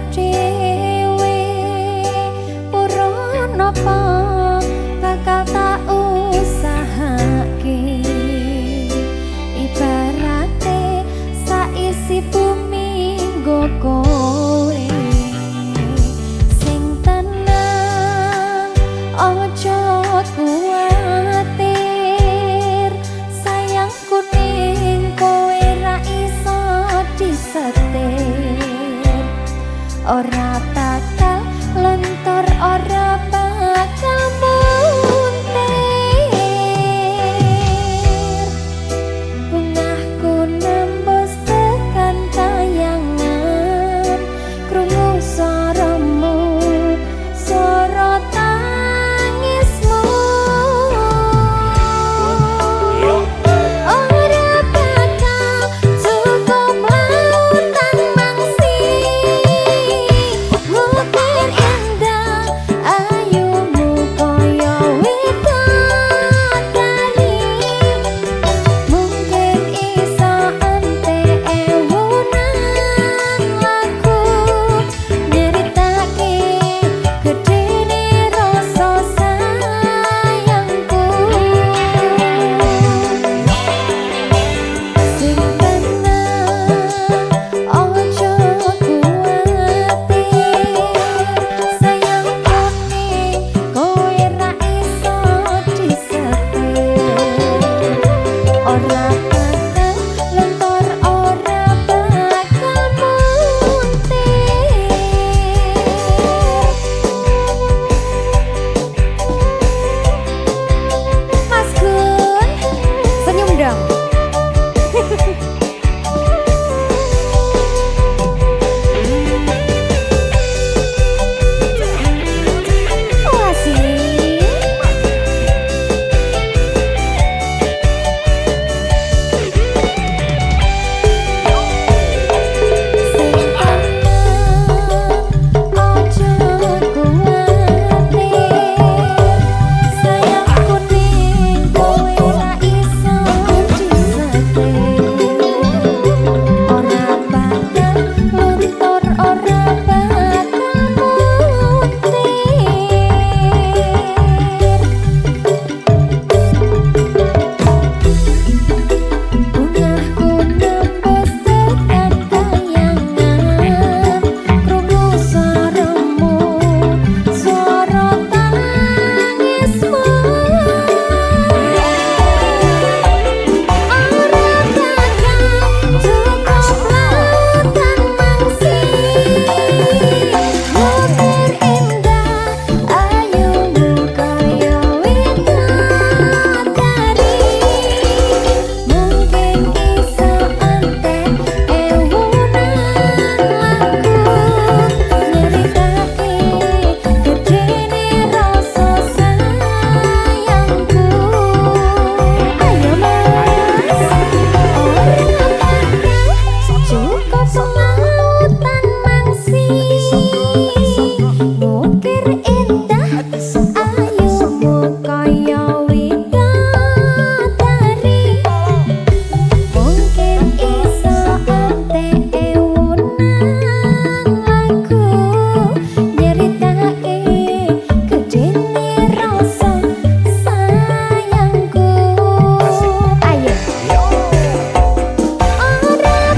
dhewe pura napa bakal tak usahake ibarate saisi bumi nggo kowe sing tenang ojo kuwatir sayangku ning kowe ra iso disetir ora bakal lentur ora bakal muntir bungahku nembus tekan tayangan krungu suaramu suara tangismu ora bakal cukup lautan mangsi mungkin indah ayumu koyo widodari mungkin iso ante ewunan lagu nyeritake gedene rasa sayangku sing tenang ojo kuwatir sayangku ning kowe ra iso disetir ora bakal lentur ora bakal muntir Mas Gun senyum dong wah sih sing tenang ojo kuwatir sayangku ning kowe ra iso disetir ora bakal luntur ora bakal muntir bungahku nembus tekan kayangan krungu suaramu suara tangismu ora bakal cukup lautan mangsi mungkin indah ayumu koyo widodari mungkin iso ante ewunan lagu nyeritake gedene rasa sayangku ayo mas ora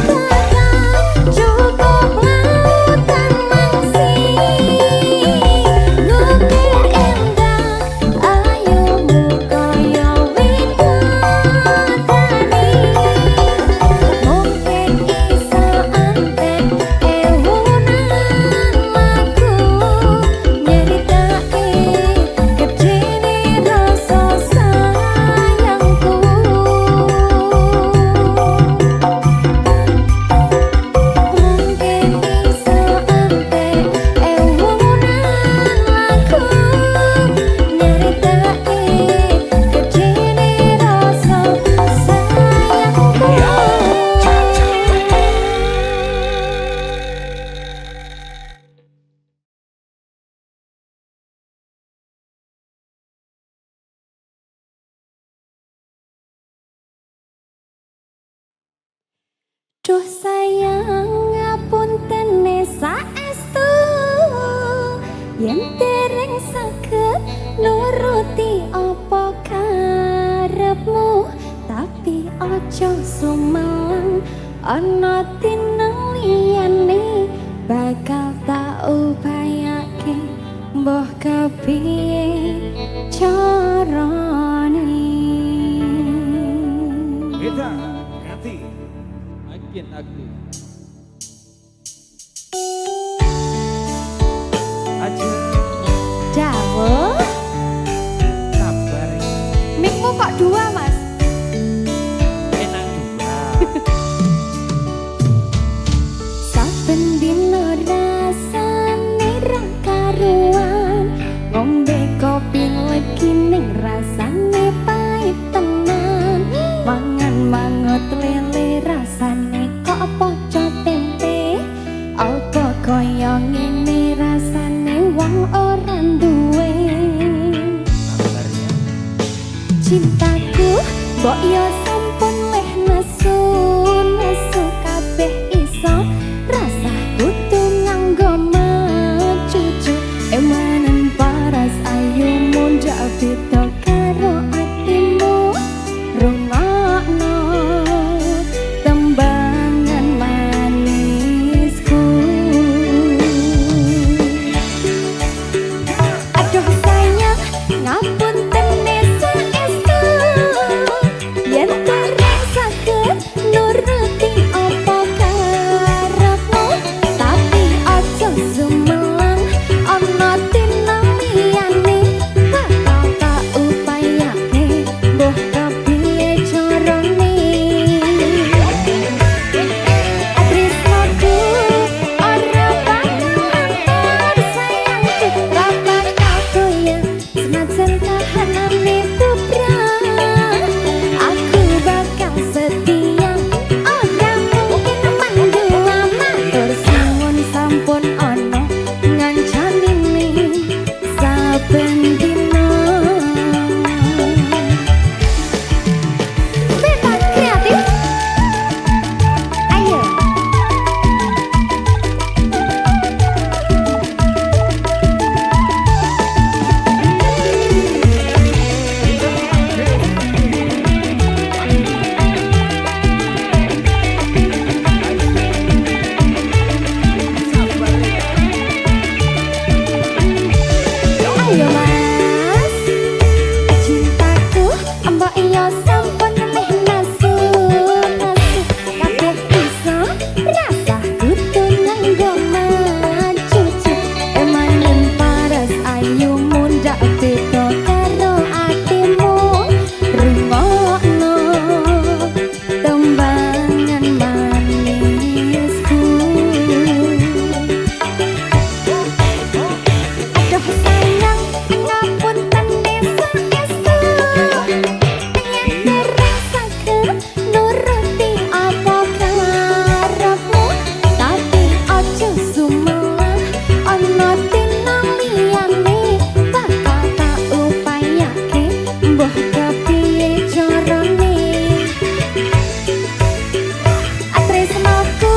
bakal cukup lautan mangsi mungkin indah ayumu koyo widodari mungkin iso ante ewunan lagu nyeritake gedene rasa sayangku ayo ora bakal cukup lautan mangsi Duh sayang ngapuntene saestu yen dereng saged nuruti apa karepmu tapi aja sumelang ana tineng liyane bakal tak upayake mbah kepiye carane kita ganti makin aktif aja Dawo sabar mikmu kok dua mas enak juga saben dina rasane ra karuan ngombe kopi legi ning rasane pahit tenan mangan mangut lele rasane kok poco tempe apa kaya ngene rasane wong ora duwe cintaku mbok yo sampun leh nesu nesu kabeh iso rasa kudu nganggo cucu emanen paras ayumu ndak beda karo atimu rungokno tembangan manisku aduh sayang ngapunten desa estu yen dereng saged nuruti apa karepmu tapi aja sumelang ana tineng liyane bakal tak upayake mbah kepiye carane tresnaku ora bakal antar sayangku ra bakal goyah senajan kahanane kubrah aku bakal setia ora mungkin mandua matur suwun sampun ana ngancanine saben dina bebas kreatif ayo ayo mas cintaku mbok iya sampun meh nasu nasu kabeh iso rasa kudu nganggo cucu emanen paras ayumu ndak beda karo atimu rungokno tembangan manisku aduh sayang ngapunten desa estu yen dereng saged nuruti apa karepmu tapi aja sumelang ana tineng liyane bakal tak upayake mbah kepiye carane tresnaku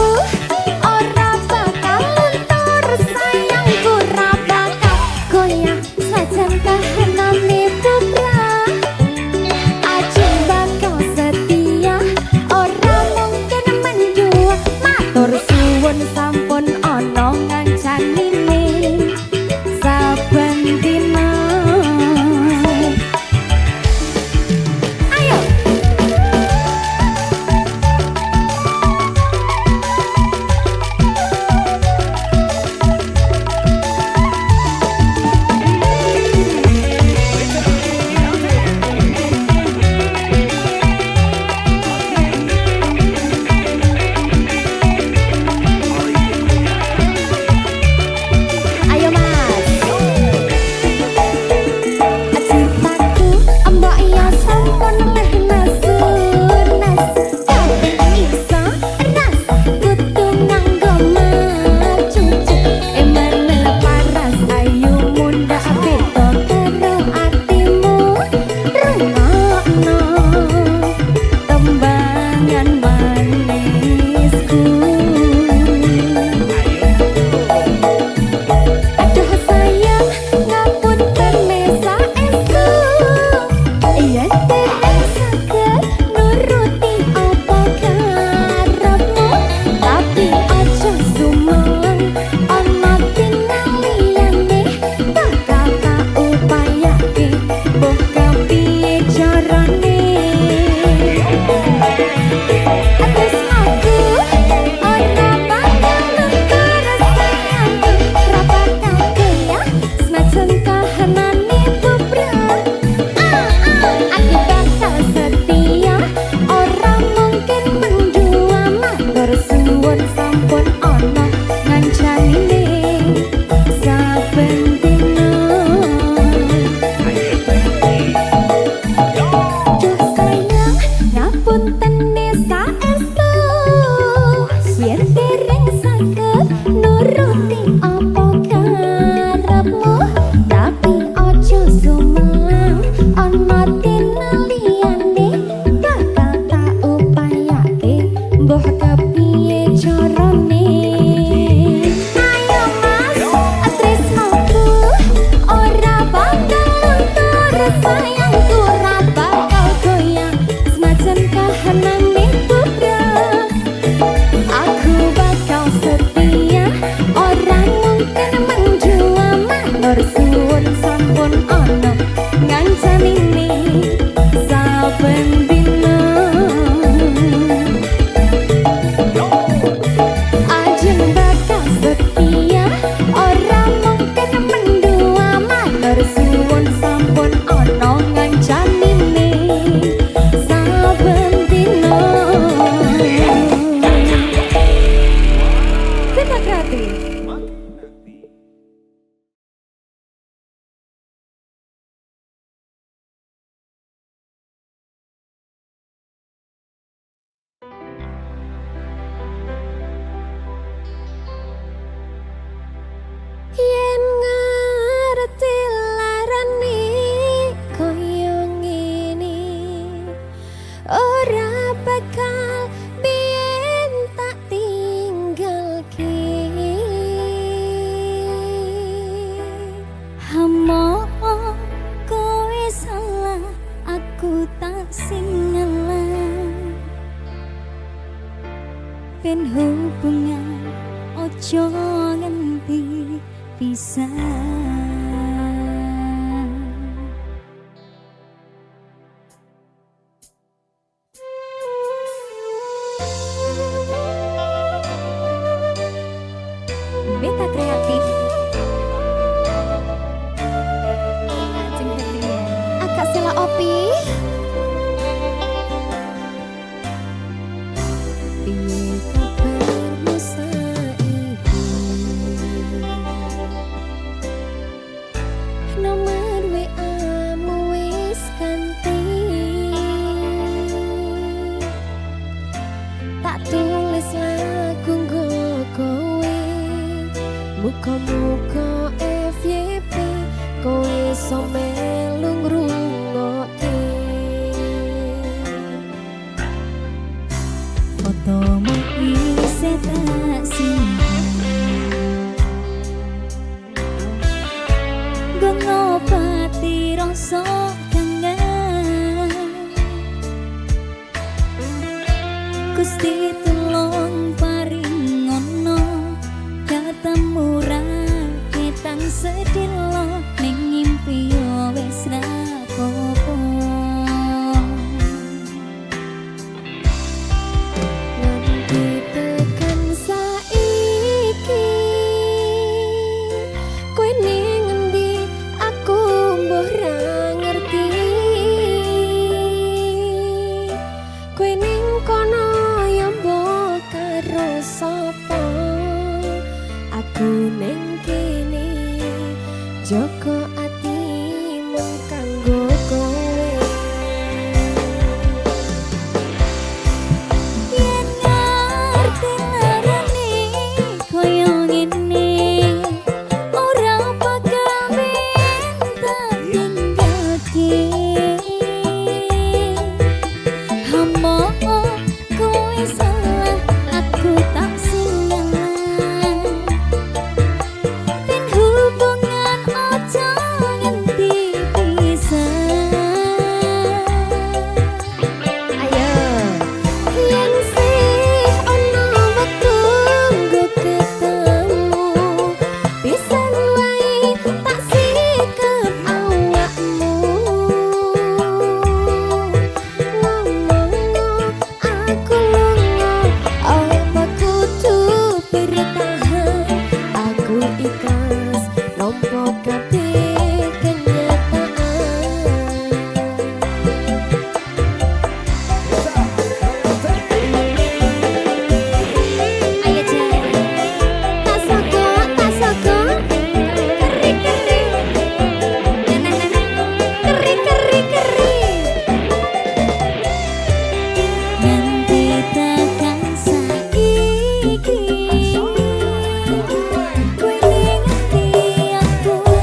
ora bakal luntur sayangku ra bakal goyah sajan kahanane kubrah aja bakal setia ora mungkin mendua matur suwun sampun ana ngancanine pisan. Beta kreatif. Ajeng Febrian. Akak Sela Opi. Piye kabarmu saiki? Nomor WA-mu wis ganti. Tak tulis lagu nggo kowe. Muka-muka FYP kowe iso melu ngrungokke. Fotomu isih tak simpen. Nggo ngobati rasa kangen. Gusti tulung paring ngono ketemu raketang sedilo ning ngimpi yo wis ra apa-apa. Nganti tekan saiki kowe ning endi aku mbuh ra ngerti. Kowe ning kono ya mbok karo sapa. Aku ning kene joko atimu kanggo kowe. Yen ngerti larane koyo ngene ora bakal minta tinggalke. Hamba kowe salah aku tak salah. Hubungan ojo nganti pisah. Ayo yen sih ono wektu nggo ketemu pisan wae tak sikep awakmu. Ngomongno aku lunga apa kudu bertahan. Aku ikhlas nampa kabeh kenyataan. Ayo Jen, tak soko, keri-keri. Keri-keri. Nanti tekan saiki kowe ning endi aku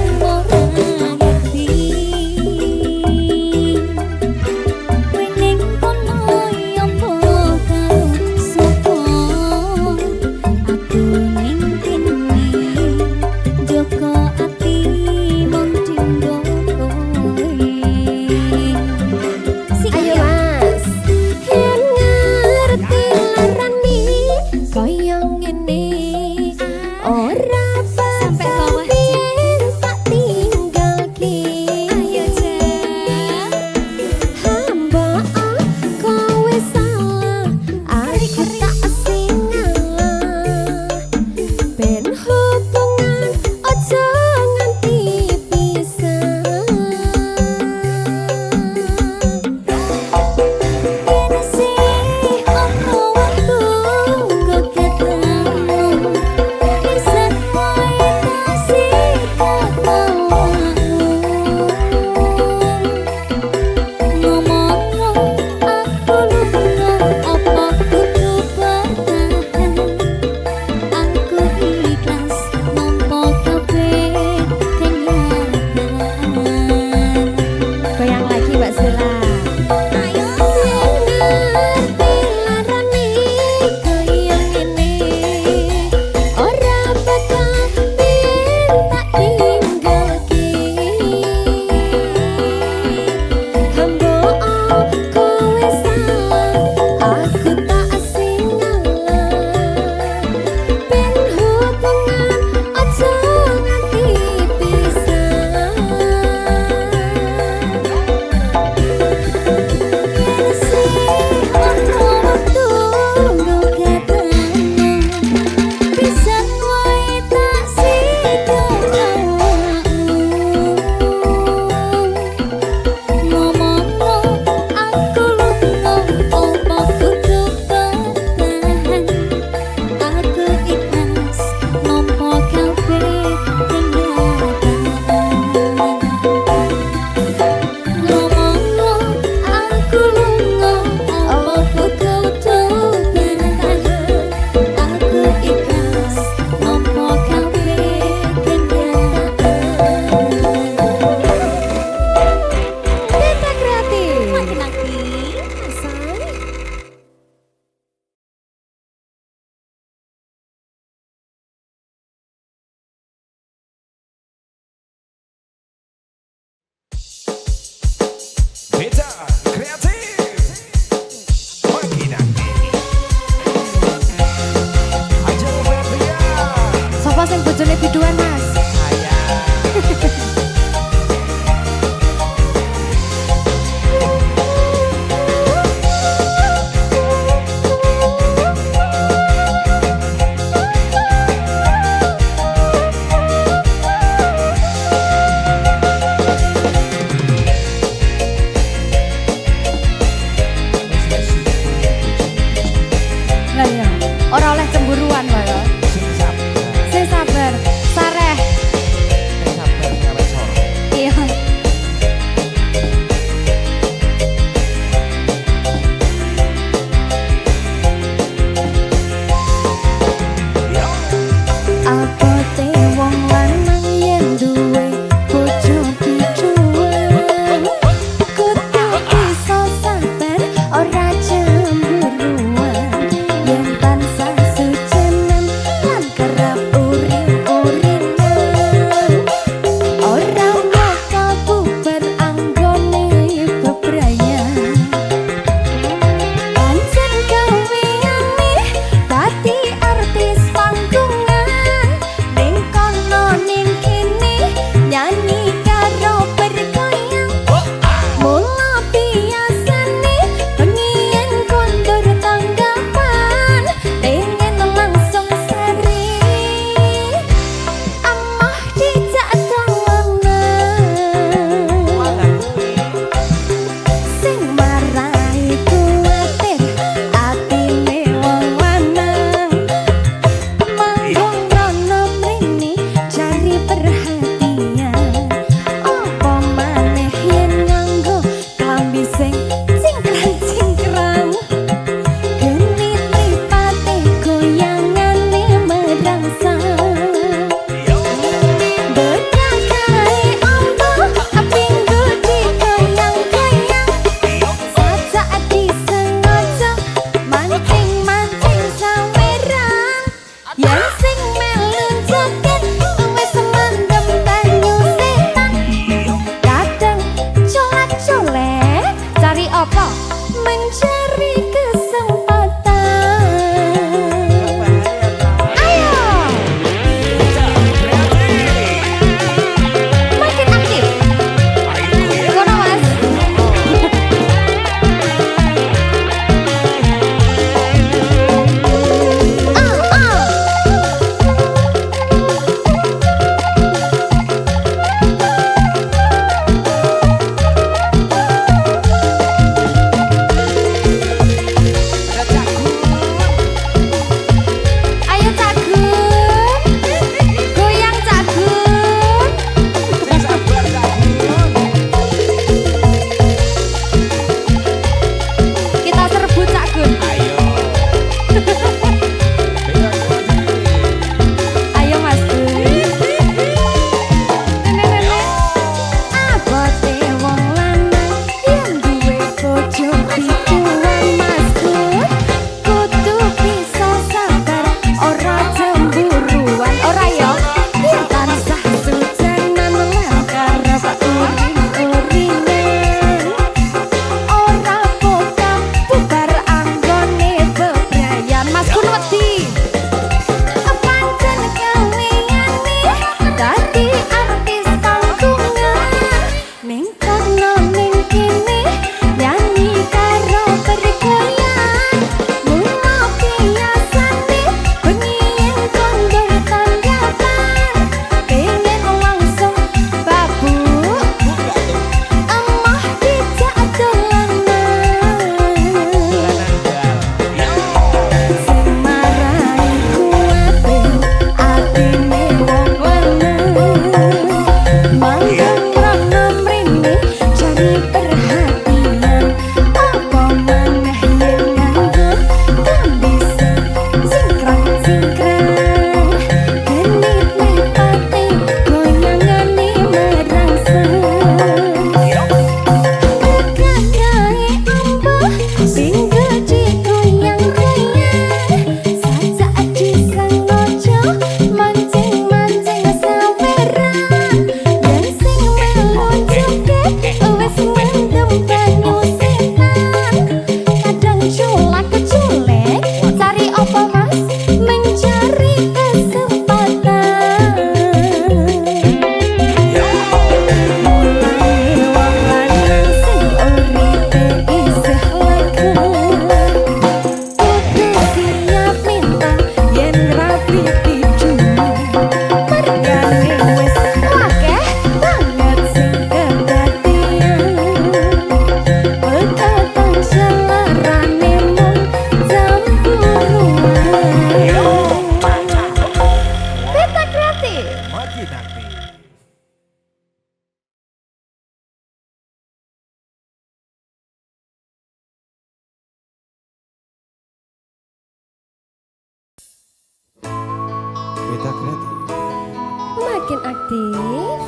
makin aktif.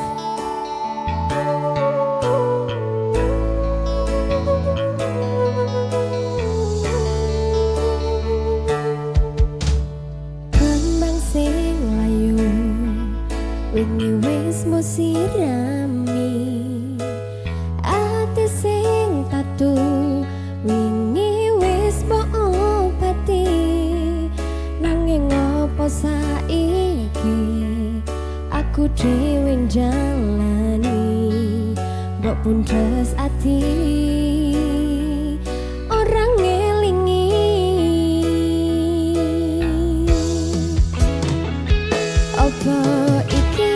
Kembang sing layu wingi wis mbok sirami, ati sing tatu wingi wis mbok obati, nanging opo saiki aku dhewe njalani mbok pundes ati orang ngelingi. Apa iki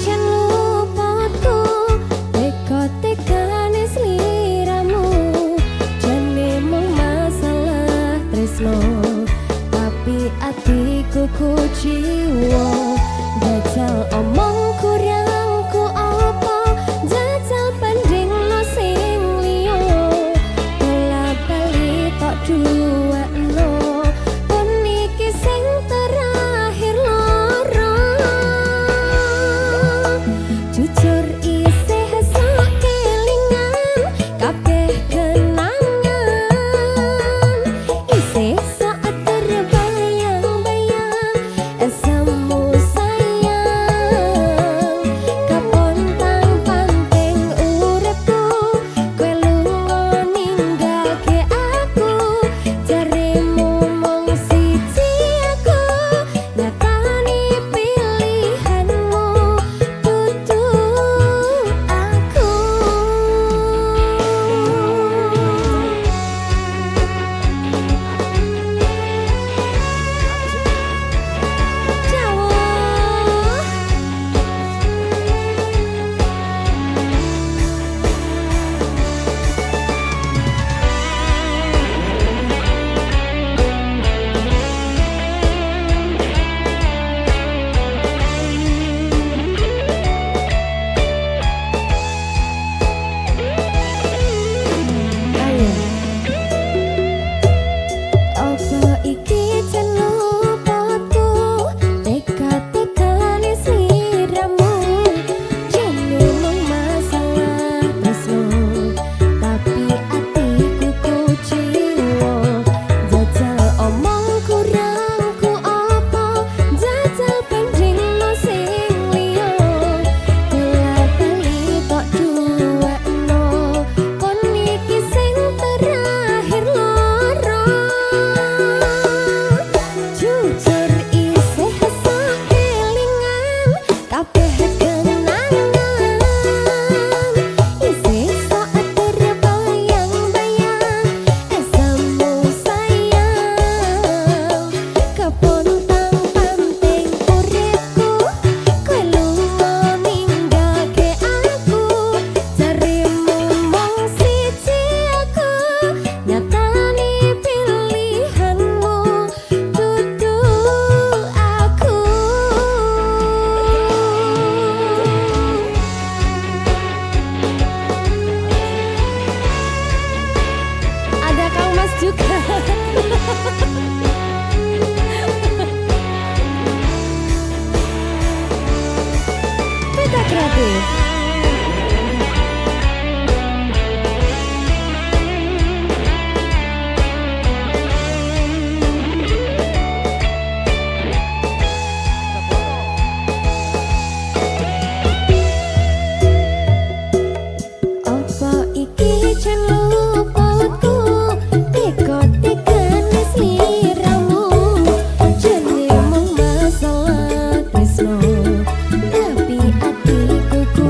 jan luputku teka-tekane sliramu, jane mung masalah tresno tapi atiku kuciwa. Jajal omong kurangku apa, jajal bandingno sing liya, bola-bali tok duwekno pun iki sing terakhir loro. Jujur isih sak kelingan kabeh kenangan, isih sak terbayang-bayang esamu juga. Peta kreatif. Tapi hatiku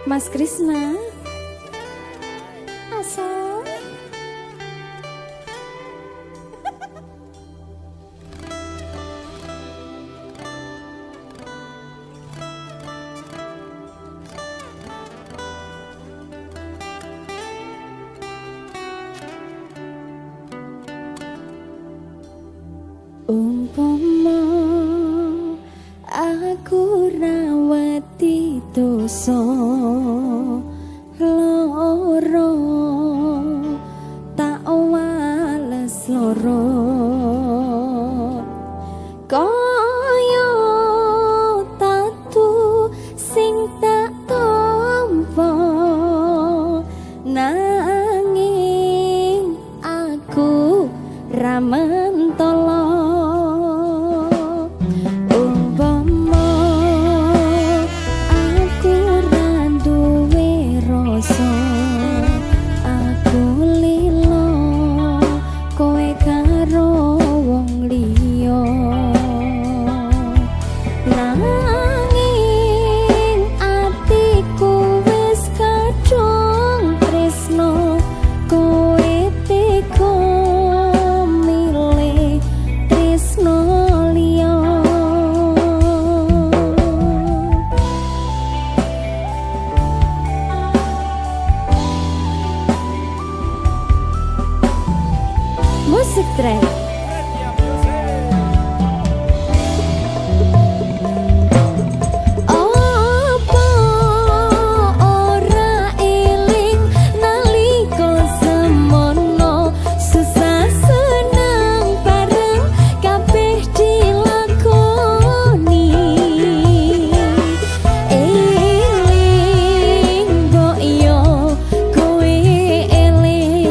Mas Krisna asal umpama aku rawati dosa loro tak wales loro kaya tatu sing tak tampa nanging aku ra mentolo umpama aku ra duwe rasa aku lilo kowe karo wong liya nanging atiku wis kadung tresno kowe teko milih tresno liya musik track apa ora eling nalika semono susah senang bareng kabeh dilakoni eling mbok yo kowe eling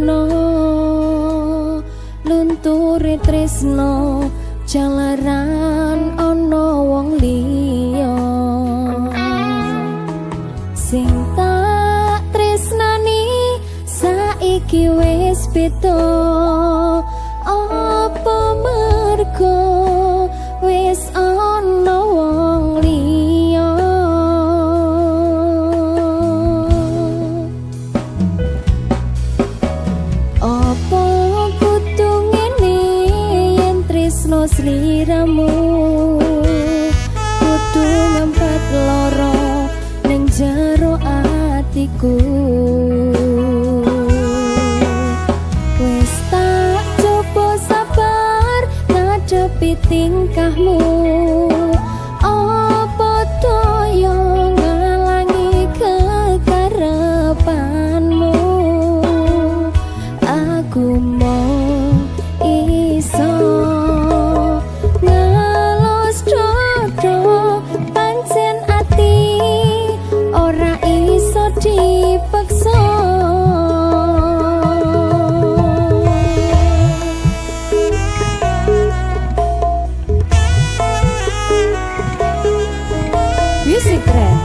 tresno lunturi tresno jalaran ana wong liya sing tak tresnani saiki wis beda apa mergo wis ana wong liya apa kudu ngene yen tresno sliramu kudu ngempet lara ning jero atiku wis tak coba sabar ngadepi tingkahmu apa daya ngalangi kekarepanmu aku mau iso ngelos dodo pancen ati ora iso dipaksa Music Trend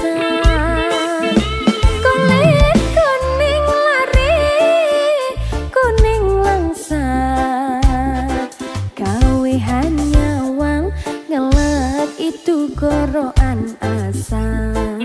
alasan. Kulit kuning lari, kuning langsat, gawe nyawang ngelek itu goroan asam.